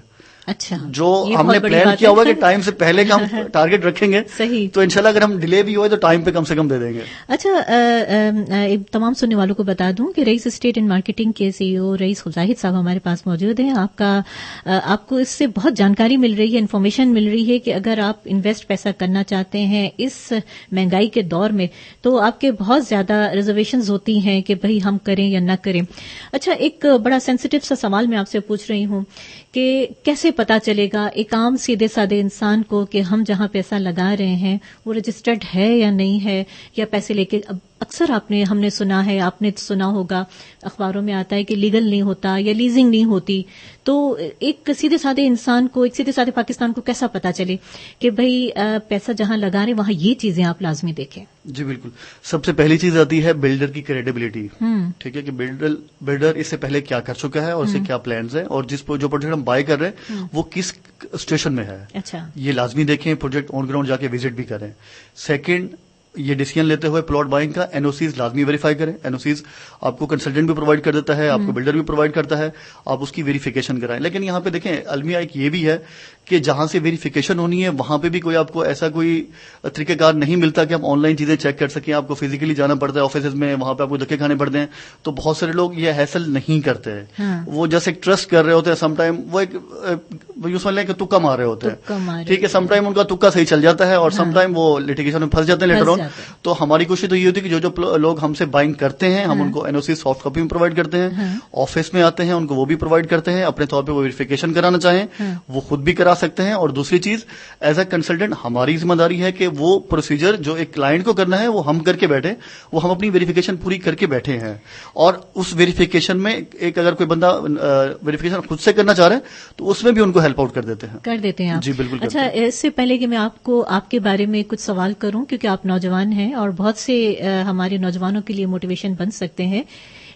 اچھا, جو ہم نے پلان کیا ہوا کہ ٹائم سے پہلے کا ہم ٹارگٹ رکھیں گے, تو انشاءاللہ اگر ہم ڈیلے بھی ہوئے تو ٹائم پہ کم سے کم دے دیں گے. اچھا تمام سننے والوں کو بتا دوں کہ رئیس اسٹیٹ اینڈ مارکیٹنگ کے سی ای او رئیس زاہد صاحب ہمارے پاس موجود ہیں. آپ کو اس سے بہت جانکاری مل رہی ہے, انفارمیشن مل رہی ہے کہ اگر آپ انویسٹ پیسہ کرنا چاہتے ہیں اس مہنگائی کے دور میں تو آپ کے بہت زیادہ ریزرویشنز ہوتی ہیں کہ بھئی ہم کریں یا نہ کریں. اچھا ایک بڑا سینسیٹیو سا سوال میں آپ سے پوچھ رہی ہوں کہ کیسے پتا چلے گا ایک عام سیدھے سادے انسان کو کہ ہم جہاں پیسہ لگا رہے ہیں وہ رجسٹرڈ ہے یا نہیں ہے, یا پیسے لے کے اب اکثر ہم نے سنا ہے، آپ نے سنا ہوگا، اخباروں میں آتا ہے کہ لیگل نہیں ہوتا یا لیزنگ نہیں ہوتی. تو ایک سیدھے سادے انسان کو، ایک سیدھے سادے پاکستان کو کیسا پتا چلے کہ بھئی پیسہ جہاں لگا رہے وہاں یہ چیزیں آپ لازمی دیکھیں؟ جی بالکل. سب سے پہلی چیز آتی ہے بلڈر کی کریڈیبلٹی. ٹھیک ہے کہ بلڈر اس سے پہلے کیا کر چکا ہے اور اس سے کیا پلانز ہیں، اور جو پروجیکٹ ہم بائی کر رہے ہیں وہ کس اسٹیشن میں ہے. اچھا، یہ لازمی دیکھیں، پروجیکٹ آن گراؤنڈ جا کے وزٹ بھی کریں. سیکنڈ، یہ ڈیسیژن لیتے ہوئے پلاٹ بائنگ کا این او سیز لازمی ویریفائی کریں. این او سیز آپ کو کنسلٹنٹ بھی پرووائڈ کر دیتا ہے، آپ کو بلڈر بھی پرووائڈ کرتا ہے، آپ اس کی ویریفیکیشن کرائیں. لیکن یہاں پہ دیکھیں المیہ ایک یہ بھی ہے کہ جہاں سے ویریفیکیشن ہونی ہے وہاں پہ بھی کوئی آپ کو ایسا کوئی طریقہ کار نہیں ملتا کہ آپ آن لائن چیزیں چیک کر سکیں. آپ کو فزیکلی جانا پڑتا ہے آفیسز میں، وہاں پہ آپ کو دھکے کھانے پڑتے ہیں. تو بہت سارے لوگ یہ ہیسل نہیں کرتے، وہ جیسے ایک ٹرسٹ کر رہے ہوتے ہیں. سم ٹائم وہ ایک یوں سمجھ لیں کہ تکا مار رہے ہوتے ہیں. ٹھیک ہے، سم ٹائم ان کا تکا صحیح چل جاتا ہے اور سم ٹائم وہ لٹیگیشن میں پھنس جاتے ہیں لیٹر آن. تو ہماری کوشش تو یہ ہوتی ہے کہ جو لوگ ہم سے بائنگ کرتے ہیں ہم ان کو این او سی سافٹ کاپی میں پرووائڈ کرتے ہیں. آفس میں آتے ہیں ان کو وہ بھی پرووائڈ کرتے ہیں. اپنے طور پہ وہ ویریفیکیشن کرانا چاہیں وہ خود بھی کرا سکتے ہیں. اور دوسری چیز، ایز اے کنسلٹنٹ ہماری ذمہ داری ہے کہ وہ پروسیجر جو ایک کلائنٹ کو کرنا ہے وہ ہم کر کے بیٹھے، وہ ہم اپنی ویریفیکیشن پوری کر کے بیٹھے ہیں. اور اس ویریفیکیشن میں ایک اگر کوئی بندہ ویریفیکیشن خود سے کرنا چاہ رہے ہیں تو اس میں بھی ان کو ہیلپ آؤٹ کر دیتے ہیں آپ. جی بالکل. اچھا، اس سے پہلے کہ میں آپ کے بارے میں کچھ سوال کروں، کیونکہ آپ نوجوان ہیں اور بہت سے ہمارے نوجوانوں کے لیے موٹیویشن بن سکتے ہیں،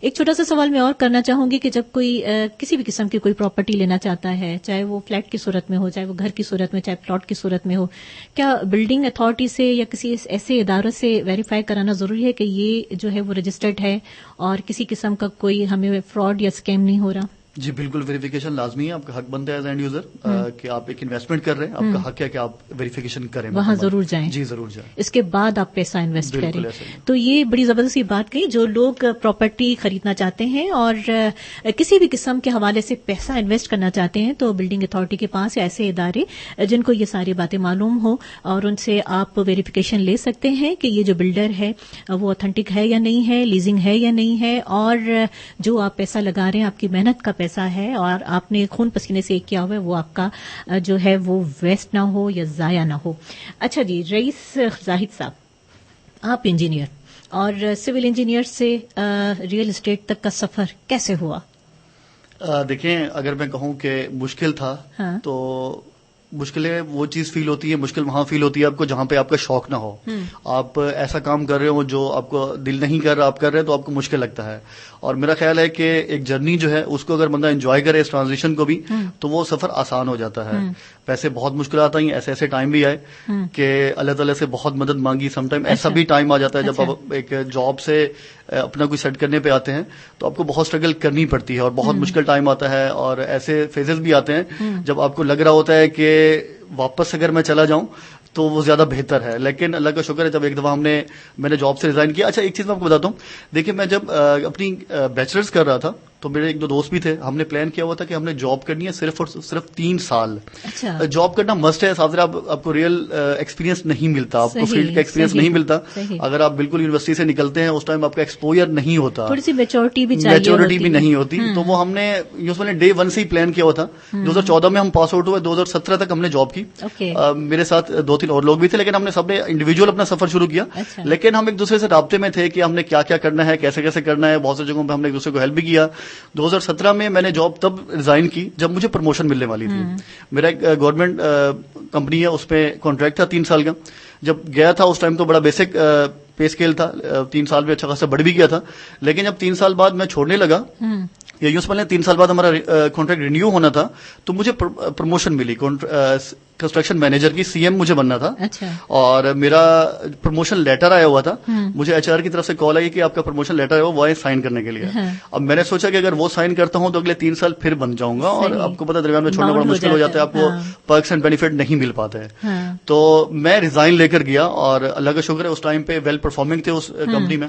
ایک چھوٹا سا سوال میں اور کرنا چاہوں گی کہ جب کوئی کسی بھی قسم کی کوئی پراپرٹی لینا چاہتا ہے، چاہے وہ فلیٹ کی صورت میں ہو، چاہے وہ گھر کی صورت میں، چاہے پلاٹ کی صورت میں ہو، کیا بلڈنگ اتھارٹی سے یا کسی ایسے اداروں سے ویریفائی کرانا ضروری ہے کہ یہ جو ہے وہ رجسٹرڈ ہے اور کسی قسم کا کوئی ہمیں فراڈ یا اسکیم نہیں ہو رہا؟ جی بالکل، ویریفیکیشن لازمی ہے. آپ کا حق بنتا ہے ایز اینڈ یوزر کہ آپ ایک انویسٹمنٹ کر رہے ہیں، آپ کا حق ہے کہ آپ ویریفیکیشن کریں، وہاں ضرور جائیں. جی ضرور جائیں، اس کے بعد آپ پیسہ انویسٹ کریں. تو یہ بڑی زبردست بات کہی. جو لوگ پراپرٹی خریدنا چاہتے ہیں اور کسی بھی قسم کے حوالے سے پیسہ انویسٹ کرنا چاہتے ہیں تو بلڈنگ اتھارٹی کے پاس ایسے ادارے جن کو یہ ساری باتیں معلوم ہو اور ان سے آپ ویریفیکیشن لے سکتے ہیں کہ یہ جو بلڈر ہے وہ اتھینٹک ہے یا نہیں ہے، لیزنگ ہے یا نہیں ہے، اور جو آپ پیسہ لگا رہے ہیں آپ کی محنت کا پیسہ ہے اور آپ نے خون پسینے سے کیا ہوا ہے، وہ آپ کا جو ہے وہ ویسٹ نہ ہو یا ضائع نہ ہو. اچھا جی، رئیس زاہد صاحب، آپ انجینئر اور سول انجینئر سے ریئل اسٹیٹ تک کا سفر کیسے ہوا؟ دیکھیں، اگر میں کہوں کہ مشکل تھا تو مشکلیں وہ چیز فیل ہوتی ہے، مشکل وہاں فیل ہوتی ہے آپ کو جہاں پہ آپ کا شوق نہ ہو. آپ ایسا کام کر رہے ہو جو آپ کو دل نہیں کر رہا، آپ کر رہے ہیں تو آپ کو مشکل لگتا ہے. اور میرا خیال ہے کہ ایک جرنی جو ہے اس کو اگر بندہ انجوائے کرے، اس ٹرانزیشن کو بھی، تو وہ سفر آسان ہو جاتا ہے. ویسے بہت مشکلات آئی، ایسے ٹائم بھی آئے کہ اللہ تعالیٰ سے بہت مدد مانگی. سم ٹائم ایسا بھی ٹائم آ جاتا ہے جب آپ ایک جاب سے اپنا کوئی سیٹ کرنے پہ آتے ہیں تو آپ کو بہت اسٹرگل کرنی پڑتی ہے اور بہت مشکل ٹائم آتا ہے. اور ایسے فیزز بھی آتے ہیں جب آپ کو لگ رہا ہوتا ہے کہ واپس اگر میں چلا جاؤں تو وہ زیادہ بہتر ہے. لیکن اللہ کا شکر ہے جب ایک دفعہ میں نے جاب سے ریزائن کیا. اچھا، ایک چیز میں آپ کو بتاتا ہوں. دیکھیں، میں جب اپنی بیچلرز کر رہا تھا تو میرے ایک دو دوست بھی تھے. ہم نے پلان کیا ہوا تھا کہ ہم نے جاب کرنی ہے صرف اور صرف 3 سال. جاب کرنا مسٹ ہے. ساتھ آپ کو ریئل ایکسپیرینس نہیں ملتا، آپ کو فیلڈ کا ایکسپیرینس نہیں ملتا. اگر آپ بالکل یونیورسٹی سے نکلتے ہیں اس ٹائم آپ کا ایکسپوجر نہیں ہوتا، تھوڑی سی میچورٹی بھی نہیں ہوتی. تو وہ ہم نے یوزلی ڈے 1 سے ہی پلان کیا ہوا تھا. 2014 میں ہم پاس آؤٹ ہوئے، 2017 تک ہم نے جاب کی. میرے ساتھ 2-3 اور لوگ بھی تھے، لیکن ہم نے سب نے انڈیویجول اپنا سفر شروع کیا. لیکن ہم ایک دوسرے سے رابطے میں تھے کہ ہم نے کیا کیا کرنا ہے، کیسے کیسے کرنا ہے. بہت سی جگہوں پہ ہم نے ایک دوسرے کو ہیلپ بھی کیا. 2017 میں نے جاب تب ریزائن کی جب مجھے پروموشن ملنے والی تھی. میرا ایک گورنمنٹ کمپنی ہے، اس پہ کانٹریکٹ تھا 3 سال کا. جب گیا تھا اس ٹائم تو بڑا بیسک پے اسکیل تھا، 3 سال میں اچھا خاصا بڑھ بھی گیا تھا. لیکن جب 3 سال بعد میں چھوڑنے لگا، یا یوں سمجھ لیں 3 سال بعد ہمارا کانٹریکٹ رینیو ہونا تھا، تو مجھے پروموشن ملی. کنسٹرکشن مینیجر کی سی ایم مجھے بننا تھا. اور میرا پروموشن لیٹر آیا ہوا تھا. مجھے ایچ آر کی طرف سے کال آئی کہ آپ کا پروموشن لیٹر ہے وہ آئے سائن کرنے کے لیے. اب میں نے سوچا کہ اگر وہ سائن کرتا ہوں تو اگلے 3 سال پھر بن جاؤں گا، اور آپ کو پتا درمیان میں چھوڑنا بڑا مشکل ہو جاتا ہے، آپ کو پرکس اینڈ بینیفٹ نہیں مل پاتے ہیں. تو میں ریزائن لے کر گیا، اور اللہ کا شکر ہے اس ٹائم پہ ویل پرفارمنگ تھے اس کمپنی میں.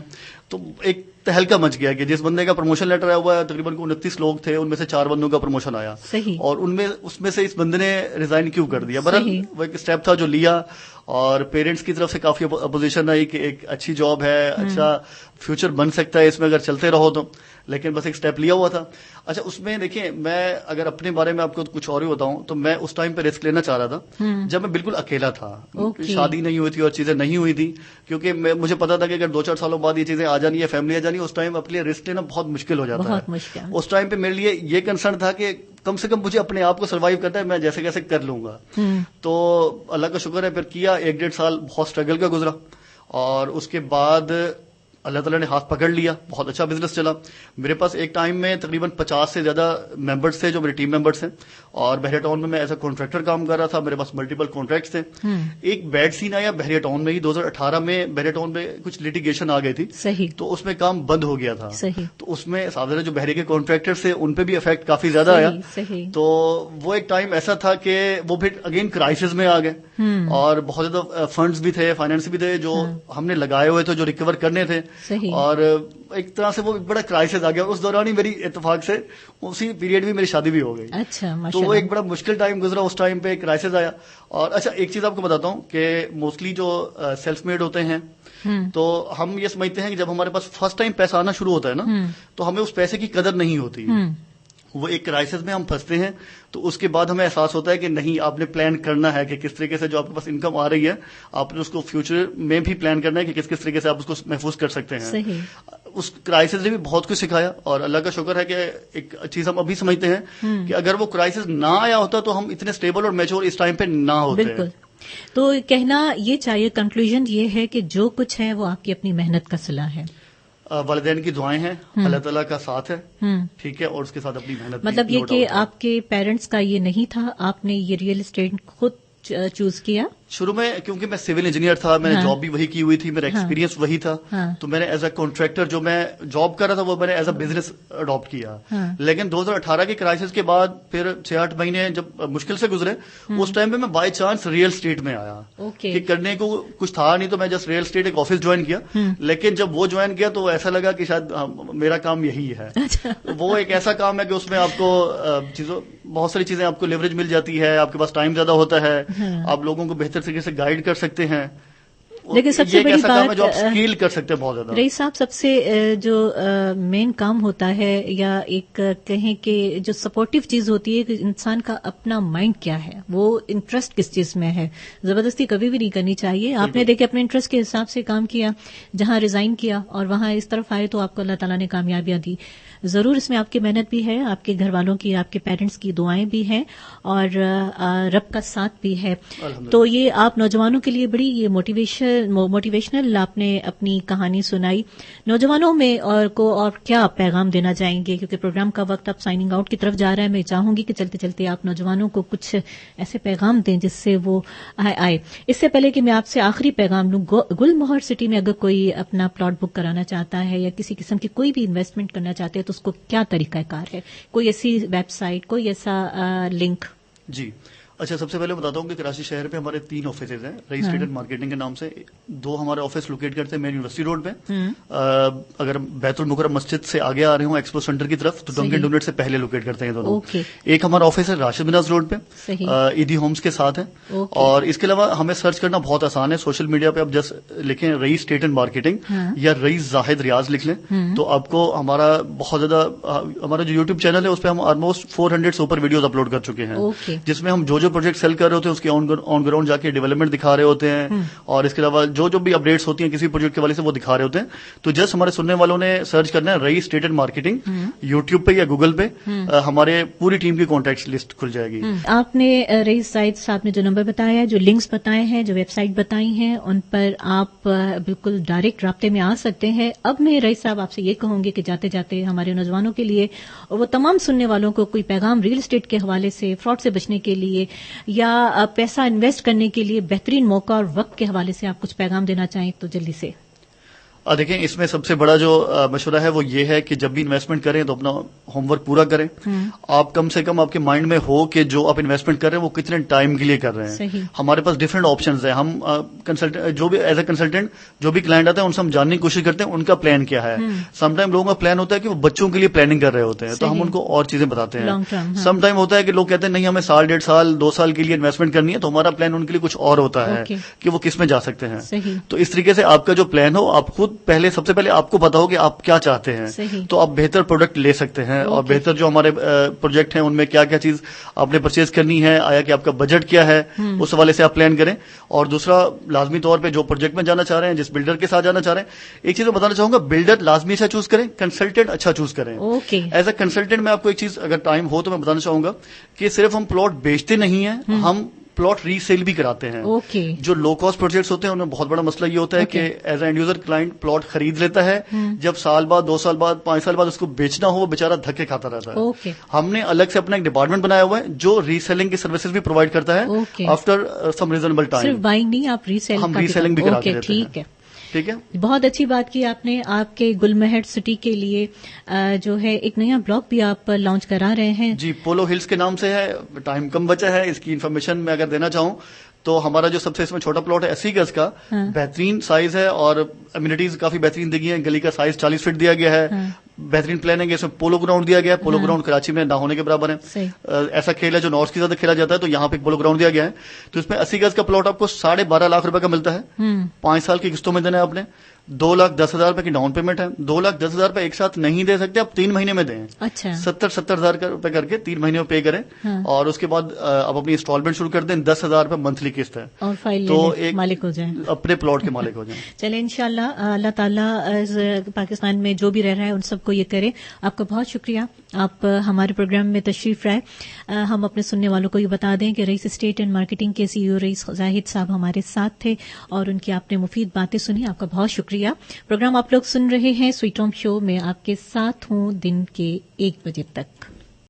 تو ایک تہلکا مچ گیا کہ جس بندے کا پروموشن لیٹر آیا ہوا ہے، تقریباً 29 لوگ تھے، ان میں سے 4 بندوں کا پروموشن آیا، اور اس میں سے اس بندے نے ریزائن کیوں کر دیا. بہرحال وہ ایک اسٹیپ تھا جو لیا، اور پیرنٹس کی طرف سے کافی اپوزیشن آئی کہ ایک اچھی جاب ہے، اچھا فیوچر بن سکتا ہے اس میں اگر چلتے رہو تو، لیکن بس ایک سٹیپ لیا ہوا تھا. اچھا اس میں دیکھیں میں اگر اپنے بارے میں آپ کو کچھ اور ہی بتاؤں تو میں اس ٹائم پہ رسک لینا چاہ رہا تھا جب میں بالکل اکیلا تھا. شادی نہیں ہوئی تھی اور چیزیں نہیں ہوئی تھی، کیونکہ مجھے پتا تھا کہ اگر 2-4 سالوں بعد یہ چیزیں آ جانی ہے، فیملی آ جانی ہے، اس ٹائم اپنے لیے رسک لینا بہت مشکل ہو جاتا ہے. اس ٹائم پہ میرے لیے یہ کنسرن تھا کہ کم سے کم مجھے اپنے آپ کو سروائیو کرنا ہے، میں جیسے کیسے کر لوں گا. تو اللہ کا شکر ہے پھر کیا 1-1.5 سال بہت اسٹرگل کا گزرا، اور اس کے بعد اللہ تعالیٰ نے ہاتھ پکڑ لیا، بہت اچھا بزنس چلا. میرے پاس ایک ٹائم میں تقریباً 50 سے زیادہ ممبرس تھے جو میرے ٹیم ممبرس ہیں، اور بحریہ ٹاؤن میں ایز اے کانٹریکٹر کام کر رہا تھا. میرے پاس ملٹیپل کانٹریکٹس تھے. ایک بیڈ سین آیا بحریہ ٹاؤن میں ہی 2018 میں. بحریہ ٹاؤن میں کچھ لٹیگیشن آ گئی تھی، تو اس میں کام بند ہو گیا تھا. تو اس میں سابقہ جو بحریہ کے کانٹریکٹرس تھے ان پہ بھی افیکٹ کافی زیادہ آیا. تو وہ ایک ٹائم ایسا تھا کہ وہ پھر اگین کرائسس میں آ گئے، اور بہت زیادہ فنڈز بھی تھے، فائنینس بھی تھے جو ہم نے لگائے ہوئے تھے جو ریکور کرنے تھے. اور ایک طرح سے وہ بڑا کرائسس آ گیا. اس دوران ہی میری اتفاق سے اسی پیریڈ میں میری شادی بھی ہو گئی. اچھا، تو وہ ایک بڑا مشکل ٹائم گزرا. اس ٹائم پہ کرائسس آیا. اور اچھا ایک چیز آپ کو بتاتا ہوں کہ موسٹلی جو سیلف میڈ ہوتے ہیں تو ہم یہ سمجھتے ہیں کہ جب ہمارے پاس فرسٹ ٹائم پیسہ آنا شروع ہوتا ہے نا تو ہمیں اس پیسے کی قدر نہیں ہوتی. وہ ایک کرائسس میں ہم پھنستے ہیں، تو اس کے بعد ہمیں احساس ہوتا ہے کہ نہیں، آپ نے پلان کرنا ہے کہ کس طریقے سے جو آپ کے پاس انکم آ رہی ہے آپ نے اس کو فیوچر میں بھی پلان کرنا ہے کہ کس طریقے سے آپ اس کو محفوظ کر سکتے ہیں. اس کرائسس نے بھی بہت کچھ سکھایا، اور اللہ کا شکر ہے کہ ایک چیز ہم ابھی سمجھتے ہیں کہ اگر وہ کرائسس نہ آیا ہوتا تو ہم اتنے اسٹیبل اور میچور اس ٹائم پہ نہ ہوتے. بالکل. تو کہنا یہ چاہیے، کنکلوژن یہ ہے کہ جو کچھ ہے وہ آپ کی اپنی محنت کا صلہ ہے، والدین کی دعائیں ہیں، اللہ تعالیٰ کا ساتھ ہے، ٹھیک ہے، اور اس کے ساتھ اپنی محنت. مطلب یہ کہ آپ کے پیرنٹس کا یہ نہیں تھا، آپ نے یہ ریئل اسٹیٹ خود چوز کیا شروع میں، کیونکہ میں سول انجینئر تھا، میں نے جاب بھی وہی کی ہوئی تھی، میرا ایکسپیرینس وہی تھا. تو میں نے ایز اے کانٹریکٹر جو میں جاب کر رہا تھا وہ میں نے ایز اے بزنس اڈاپٹ کیا. لیکن 2018 کے کرائسس کے بعد پھر 6-8 مہینے جب مشکل سے گزرے، اس ٹائم پہ میں بائی چانس ریئل اسٹیٹ میں آیا کہ کرنے کو کچھ تھا نہیں. تو میں جسٹ ریئل اسٹیٹ ایک آفس جوائن کیا، لیکن جب وہ جوائن کیا تو ایسا لگا کہ شاید میرا کام یہی ہے. وہ ایک ایسا کام ہے کہ اس میں آپ کو بہت ساری چیزیں آپ کو لیوریج مل جاتی ہے، آپ کے پاس ٹائم زیادہ ہوتا ہے، آپ لوگوں کو بہتر طریقے سے گائیڈ کر سکتے ہیں. لیکن سب سے بڑی بات جو آپ اسکیل کر سکتے ہیں بہت زیادہ. رئیس صاحب سب سے جو مین کام ہوتا ہے یا ایک کہیں کہ جو سپورٹو چیز ہوتی ہے کہ انسان کا اپنا مائنڈ کیا ہے، وہ انٹرسٹ کس چیز میں ہے. زبردستی کبھی بھی نہیں کرنی چاہیے. آپ نے دیکھے اپنے انٹرسٹ کے حساب سے کام کیا، جہاں ریزائن کیا اور وہاں اس طرف آئے تو آپ کو اللہ تعالیٰ نے کامیابیاں دی. ضرور اس میں آپ کی محنت بھی ہے، آپ کے گھر والوں کی، آپ کے پیرنٹس کی دعائیں بھی ہیں، اور رب کا ساتھ بھی ہے. تو یہ آپ نوجوانوں کے لیے بڑی یہ موٹیویشنل آپ نے اپنی کہانی سنائی. نوجوانوں میں اور کیا پیغام دینا چاہیں گے، کیونکہ پروگرام کا وقت اب سائننگ آؤٹ کی طرف جا رہا ہے. میں چاہوں گی کہ چلتے چلتے آپ نوجوانوں کو کچھ ایسے پیغام دیں جس سے وہ آئے. اس سے پہلے کہ میں آپ سے آخری پیغام لوں، گل مہر سٹی میں اگر کوئی اپنا پلاٹ بک کرانا چاہتا ہے یا کسی قسم کی کوئی بھی انویسٹمنٹ کرنا چاہتے ہیں تو اس کو کیا طریقہ کار ہے؟ کوئی ایسی ویب سائٹ، کوئی ایسا لنک؟ جی اچھا، سب سے پہلے بتاتا ہوں کہ کراچی شہر پہ ہمارے 3 آفیسز ہیں رئیس اسٹیٹ اینڈ مارکیٹنگ کے نام سے. 2 ہمارے آفس لوکیٹ کرتے ہیں مین یونیورسٹی روڈ پہ. اگر بیت المکرم مسجد سے آگے آ رہے ہوں ایکسپو سینٹر کی طرف تو ڈنکن ڈونٹ سے پہلے لوکیٹ کرتے ہیں دونوں. ایک ہمارا آفس ہے راشد بناز روڈ پہ، ایدی ہومز کے ساتھ ہے. اور اس کے علاوہ ہمیں سرچ کرنا بہت آسان ہے. سوشل میڈیا پہ آپ جسٹ لکھیں رئیس اسٹیٹ اینڈ مارکیٹنگ یا رئیس زاہد ریاض لکھ لیں تو آپ کو ہمارا بہت زیادہ ہمارا جو یوٹیوب چینل ہے اس پہ ہم آلموسٹ 400 سے اوپر ویڈیوز اپلوڈ کر چکے ہیں، جس میں ہم جو پروجیکٹ سیل کر رہے ہوتے ہیں اس کی آن گراؤنڈ جا کے ڈیولپمنٹ دکھا رہے ہوتے ہیں، اور اس کے علاوہ جو بھی اپڈیٹس ہوتی ہیں کسی پروجیکٹ کے والے سے وہ دکھا رہے ہوتے ہیں. تو جسٹ ہمارے سننے والوں نے سرچ کرنا ہے رئیس اسٹیٹ اینڈ مارکیٹنگ یوٹیوب پہ یا گوگل پہ، ہمارے پوری ٹیم کی کانٹیکٹ لسٹ کھل جائے گی. آپ نے رئیس زاہد صاحب نے جو نمبر بتایا ہے، جو لنکس بتائے ہیں، جو ویب سائٹ بتائی ہیں، ان پر آپ بالکل ڈائریکٹ رابطے میں آ سکتے ہیں. اب میں رئیس صاحب آپ سے یہ کہوں گی کہ جاتے جاتے ہمارے نوجوانوں کے لیے اور وہ تمام سننے والوں کو کوئی پیغام ریل اسٹیٹ کے حوالے سے، فراڈ سے بچنے کے لیے یا پیسہ انویسٹ کرنے کے لیے بہترین موقع اور وقت کے حوالے سے آپ کچھ پیغام دینا چاہیں تو جلدی سے. دیکھیں اس میں سب سے بڑا جو مشورہ ہے وہ یہ ہے کہ جب بھی انویسٹمنٹ کریں تو اپنا ہوم ورک پورا کریں. آپ کم سے کم آپ کے مائنڈ میں ہو کہ جو آپ انویسٹمنٹ کر رہے ہیں وہ کتنے ٹائم کے لیے کر رہے ہیں. ہمارے پاس ڈفرینٹ آپشنز ہیں. ہم جو بھی ایز اے کنسلٹنٹ جو بھی کلائنٹ آتے ہیں ان سے ہم جاننے کی کوشش کرتے ہیں ان کا پلان کیا ہے. سم ٹائم لوگوں کا پلان ہوتا ہے کہ وہ بچوں کے لیے پلاننگ کر رہے ہوتے ہیں تو ہم ان کو اور چیزیں بتاتے ہیں. سم ٹائم ہوتا ہے کہ لوگ کہتے ہیں نہیں ہمیں 1.5 1.5 سال 2 سال کے لیے انویسٹمنٹ کرنی ہے تو ہمارا پلان ان کے لیے کچھ اور ہوتا ہے کہ وہ کس میں جا سکتے ہیں. تو اس طریقے سے آپ کا جو پلان ہو آپ خود پہلے سب سے پہلے آپ کو پتا ہو کہ آپ کیا چاہتے ہیں تو آپ بہتر پروڈکٹ لے سکتے ہیں اور بہتر جو ہمارے پروجیکٹ ہیں ان میں کیا کیا چیز آپ نے پرچیز کرنی ہے, آیا کہ آپ کا بجٹ کیا ہے, اس حوالے سے آپ پلان کریں. اور دوسرا لازمی طور پہ جو پروجیکٹ میں جانا چاہ رہے ہیں, جس بلڈر کے ساتھ جانا چاہ رہے ہیں, ایک چیز میں بتانا چاہوں گا, بلڈر لازمی اچھا چوز کریں, کنسلٹنٹ اچھا چوز کریں. ایز اے کنسلٹنٹ میں آپ کو ایک چیز اگر ٹائم ہو تو میں بتانا چاہوں گا کہ صرف ہم پلاٹ بیچتے نہیں ہیں, ہم پلاٹ ری سیل بھی کراتے ہیں. جو لو کاسٹ پروجیکٹس ہوتے ہیں ان میں بہت بڑا مسئلہ یہ ہوتا ہے کہ as a and user client plot خرید لیتا ہے, جب سال بعد 2 سال بعد 5 سال بعد اس کو بیچنا ہو وہ بیچارہ دھکے کھاتا رہتا ہے. ہم نے الگ سے اپنا ایک ڈپارٹمنٹ بنایا ہوا ہے جو ری سیلنگ کی سروسز بھی پرووائڈ کرتا ہے آفٹر سم ریزنیبل ٹائم. صرف بائنگ نہیں, آپ ری سیلنگ بھی کراتے ہیں. ٹھیک ہے, ٹھیک ہے, بہت اچھی بات کی آپ نے. آپ کے گلمہر سٹی کے لیے جو ہے ایک نیا بلاک بھی آپ لانچ کرا رہے ہیں. جی, پولو ہلز کے نام سے ہے. ٹائم کم بچا ہے, اس کی انفارمیشن میں اگر دینا چاہوں تو ہمارا جو سب سے اس میں چھوٹا پلاٹ ہے 80 گز کا, بہترین سائز ہے اور امیونٹیز کافی بہترین دی گئی ہیں. گلی کا سائز 40 فٹ دیا گیا ہے, بہترین پلاننگ ہے. اس میں پولو گراؤنڈ دیا گیا ہے. پولو گراؤنڈ کراچی میں نہ ہونے کے برابر ہے. ایسا کھیل ہے جو نارتھ کی زیادہ کھیلا جاتا ہے, تو یہاں پہ پولو گراؤنڈ دیا گیا ہے. تو اس میں 80 گز کا پلاٹ آپ کو 12.5 لاکھ روپے کا ملتا ہے. 5 سال کی قسطوں میں دینا ہے آپ نے. 2,10,000 روپے کی ڈاؤن پیمنٹ ہے. 2,10,000 روپے ایک ساتھ نہیں دے سکتے, آپ 3 مہینے میں دیں. اچھا, 70,000 روپے کر کے 3 مہینے میں پے کریں, اور اس کے بعد آپ اپنی انسٹالمنٹ شروع کر دیں. 10,000 روپے منتھلی قسط ہے, اور فائل تو ایک مالک ہو جائیں, اپنے پلاٹ کے مالک ہو جائیں. چلیں انشاءاللہ اللہ تعالیٰ پاکستان میں جو بھی رہ رہا ہے ان سب کو یہ کرے. آپ کا بہت شکریہ, آپ ہمارے پروگرام میں تشریف لائے. ہم اپنے سننے والوں کو یہ بتا دیں کہ رئیس اسٹیٹ اینڈ مارکیٹنگ کے CEO رئیس زاہد صاحب ہمارے ساتھ تھے اور ان کی آپ نے مفید باتیں سنی. آپ کا بہت شکریہ. پروگرام آپ لوگ سن رہے ہیں سویٹ ہوم شو میں, آپ کے ساتھ ہوں دن کے 1 بجے تک.